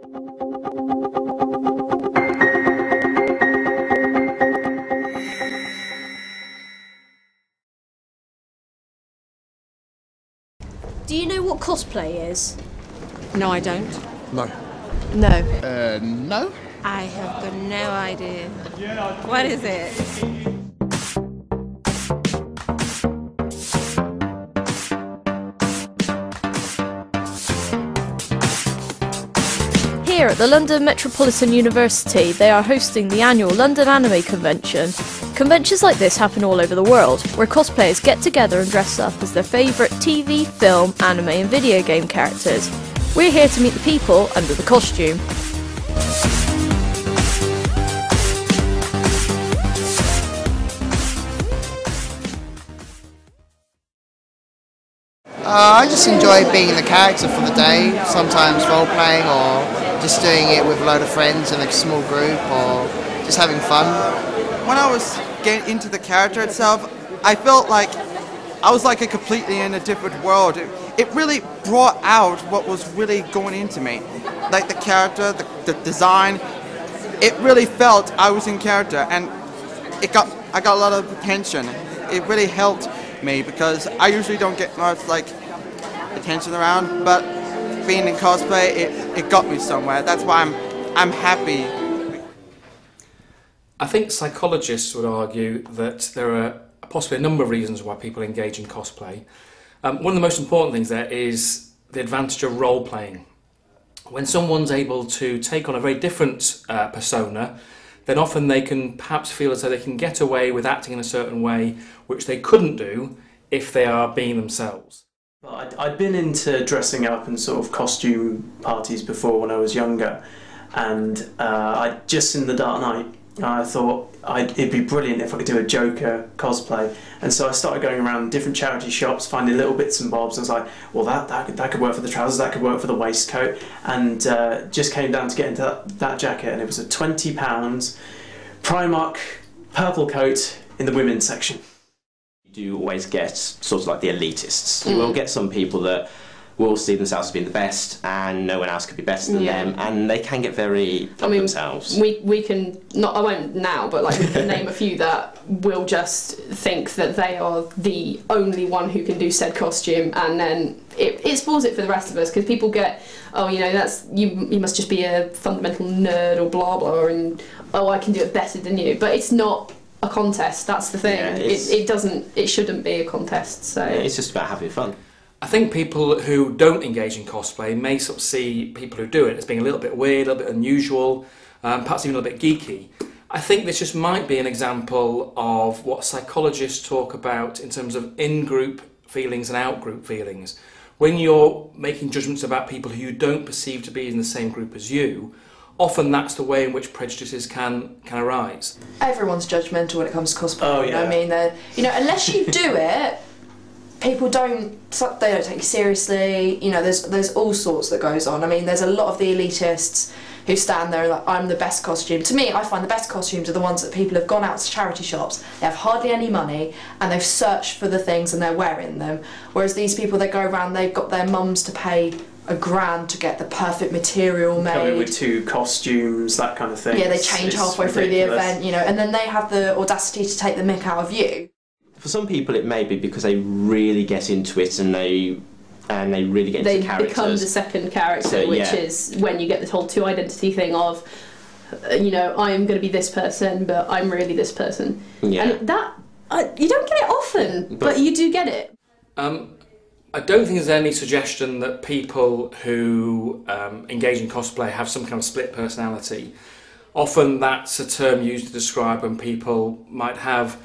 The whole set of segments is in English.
Do you know what cosplay is? No, I don't. No. No. No? I have got no idea. What is it? Here at the London Metropolitan University, they are hosting the annual London Anime Convention. Conventions like this happen all over the world, where cosplayers get together and dress up as their favourite TV, film, anime and video game characters. We're here to meet the people under the costume. I just enjoy being the character for the day, sometimes role-playing or just doing it with a load of friends in a small group or just having fun. When I was getting into the character itself, I felt like I was like completely in a different world. It really brought out what was really going into me. Like the character, the design, it really felt I was in character, and I got a lot of attention. It really helped me because I usually don't get much like attention around, but being in cosplay, it got me somewhere. That's why I'm happy. I think psychologists would argue that there are possibly a number of reasons why people engage in cosplay. One of the most important things there is the advantage of role-playing. When someone's able to take on a very different persona, then often they can perhaps feel as though they can get away with acting in a certain way which they couldn't do if they are being themselves. Well, I'd been into dressing up and sort of costume parties before when I was younger, and I just in the dark night I thought it'd be brilliant if I could do a Joker cosplay, and so I started going around different charity shops finding little bits and bobs. I was like, well, that could work for the trousers, that could work for the waistcoat, and just came down to get into that jacket, and it was a £20 Primark purple coat in the women's section. You do always get sort of like the elitists. You will get some people that will see themselves as being the best and no one else could be better than them, and they can get very themselves. We can, not, I won't now, but like we can name a few that will just think that they are the only one who can do said costume, and then it spoils it for the rest of us, because people get, oh, you know, that's you must just be a fundamental nerd or blah blah, and oh, I can do it better than you. But it's not a contest, that's the thing. Yeah, it shouldn't be a contest. So yeah, it's just about having fun. I think people who don't engage in cosplay may sort of see people who do it as being a little bit weird, a little bit unusual, perhaps even a little bit geeky. I think this just might be an example of what psychologists talk about in terms of in-group feelings and out-group feelings. When you're making judgments about people who you don't perceive to be in the same group as you, often that's the way in which prejudices can arise. Everyone's judgmental when it comes to cosplay. Oh, yeah. I mean, you know, unless you do it, people don't take you seriously. You know, there's all sorts that goes on. I mean, there's a lot of the elitists who stand there and like, I'm the best costume. To me, I find the best costumes are the ones that people have gone out to charity shops, they have hardly any money, and they've searched for the things and they're wearing them. Whereas these people, they go around, they've got their mums to pay £1,000 to get the perfect material made. Coming with 2 costumes, that kind of thing. Yeah, they change halfway through the event, you know, and then they have the audacity to take the mick out of you. For some people it may be because they really get into it and they really get into characters. They become the second character, so, which is when you get this whole 2 identity thing of, you know, I am going to be this person, but I'm really this person. Yeah. And that, you don't get it often, but you do get it. I don't think there's any suggestion that people who engage in cosplay have some kind of split personality. Often that's a term used to describe when people might have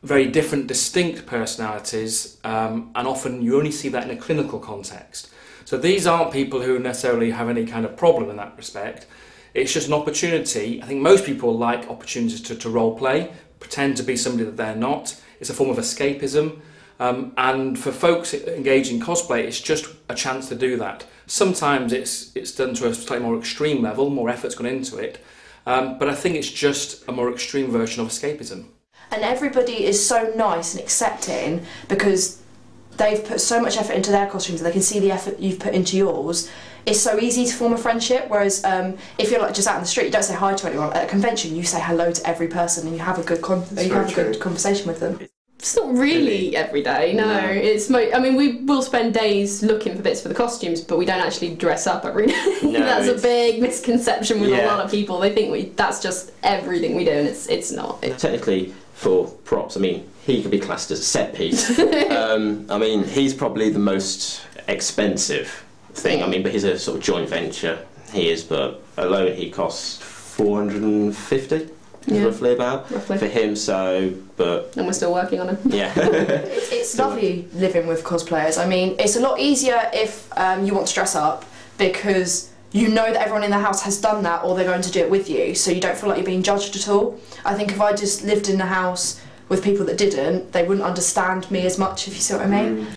very different, distinct personalities, and often you only see that in a clinical context. So these aren't people who necessarily have any kind of problem in that respect. It's just an opportunity. I think most people like opportunities to role play, pretend to be somebody that they're not. It's a form of escapism. And for folks engaging in cosplay, it's just a chance to do that. Sometimes it's done to a slightly more extreme level, more effort's gone into it, but I think it's just a more extreme version of escapism. And everybody is so nice and accepting because they've put so much effort into their costumes and they can see the effort you've put into yours. it's so easy to form a friendship. Whereas if you're like just out in the street, you don't say hi to anyone. At a convention, you say hello to every person and you have a good conversation with them. It's not really every day, no. It's I mean, we will spend days looking for bits for the costumes, but we don't actually dress up every day. No, that's a big misconception with a lot of people. They think that's just everything we do, and it's not. Technically, for props, I mean, he could be classed as a set piece. I mean, he's probably the most expensive thing. I mean, but he's a sort of joint venture. He is, but alone he costs 450. Roughly about for him, and we're still working on him. Yeah. It's lovely living with cosplayers. I mean, it's a lot easier if you want to dress up, because you know that everyone in the house has done that, or they're going to do it with you, so you don't feel like you're being judged at all. I think if I just lived in a house with people that didn't, they wouldn't understand me as much, if you see what I mean.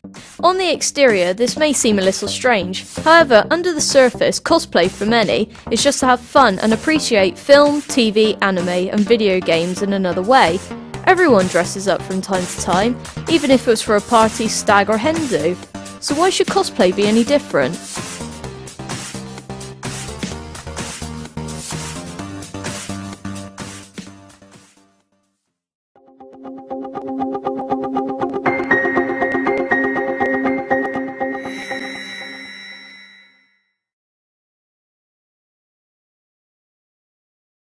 On the exterior, this may seem a little strange. However, under the surface, cosplay for many is just to have fun and appreciate film, TV, anime and video games in another way. Everyone dresses up from time to time, even if it was for a party, stag or hen do. So why should cosplay be any different?